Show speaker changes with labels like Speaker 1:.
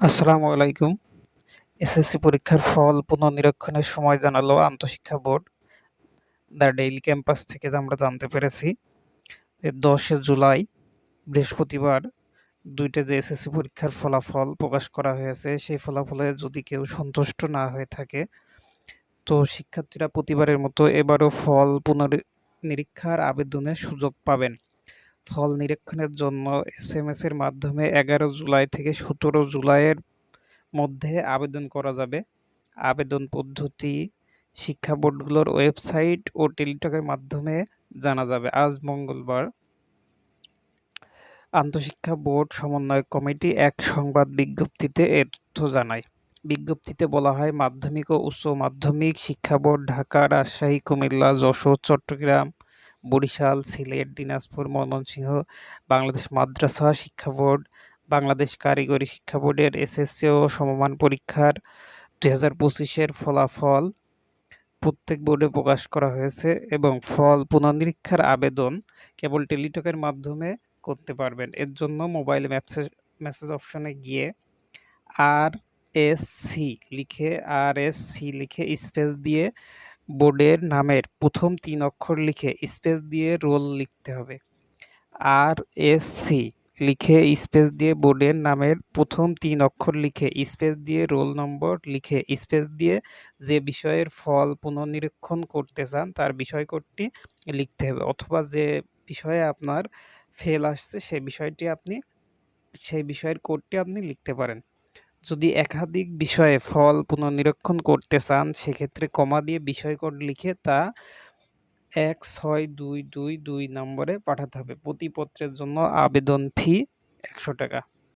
Speaker 1: আসসালামু আলাইকুম। এসএসসি পরীক্ষার ফল পুনর্নিরীক্ষণের সময় জানালো আন্তঃশিক্ষা বোর্ড। দ্য ডেইলি ক্যাম্পাস থেকে আমরা জানতে পেরেছি যে ১০ জুলাই বৃহস্পতিবার ২ টা যে এসএসসি পরীক্ষার ফলাফল প্রকাশ করা হয়েছে, সেই ফলাফলে যদি কেউ সন্তুষ্ট না হয়ে থাকে, তো শিক্ষার্থীরা প্রতিবারের মতো এবারও ফল পুনর্নিরীক্ষার আবেদনের সুযোগ পাবেন। ফল নিরীক্ষণের জন্য এসএমএস এর মাধ্যমে ১১ জুলাই থেকে ১৭ জুলাইয়ের মধ্যে আবেদন করা যাবে। আবেদন পদ্ধতি শিক্ষা বোর্ডগুলোর ওয়েবসাইট ও টেলিটকের মাধ্যমে জানা যাবে। আজ মঙ্গলবার আন্তঃশিক্ষা বোর্ড সমন্বয় কমিটি এক সংবাদ বিজ্ঞপ্তিতে এ তথ্য জানায়। বিজ্ঞপ্তিতে বলা হয়, মাধ্যমিক ও উচ্চ মাধ্যমিক শিক্ষা বোর্ড ঢাকা, রাজশাহী, কুমিল্লা, যশোর, চট্টগ্রাম, বরিশাল, সিলেট, দিনাজপুর, ময়মনসিংহ, বাংলাদেশ মাদ্রাসা শিক্ষা বোর্ড, বাংলাদেশ কারিগরি শিক্ষা বোর্ডের এসএসসি ও সমমান পরীক্ষার ২০২৫-এর ফলাফল প্রত্যেক বোর্ডে প্রকাশ করা হয়েছে এবং ফল পুনর্নিরীক্ষার আবেদন কেবল টেলিটকের মাধ্যমে করতে পারবেন। এর জন্য মোবাইল মেসেজ অপশনে গিয়ে আরএসসি লিখে স্পেস দিয়ে বোর্ডের নামের প্রথম ৩ অক্ষর লিখে স্পেস দিয়ে রোল লিখতে হবে। আরএসসি লিখে স্পেস দিয়ে বোর্ডের নামের প্রথম ৩ অক্ষর লিখে স্পেস দিয়ে রোল নম্বর লিখে স্পেস দিয়ে যে বিষয়ের ফল পুনর্নিরীক্ষণ করতে চান তার বিষয় কোডটি লিখতে হবে, অথবা যে বিষয়ে আপনার ফেল আসছে সেই বিষয়ের কোডটি আপনি লিখতে পারেন। যদি একাধিক বিষয়ে ফল পুনর্নিরীক্ষণ করতে চান, সেক্ষেত্রে কমা দিয়ে বিষয় কোড লিখে তা ১৬২২২ নম্বরে পাঠাতে হবে। প্রতি পত্রের জন্য আবেদন ফি ৳১০০।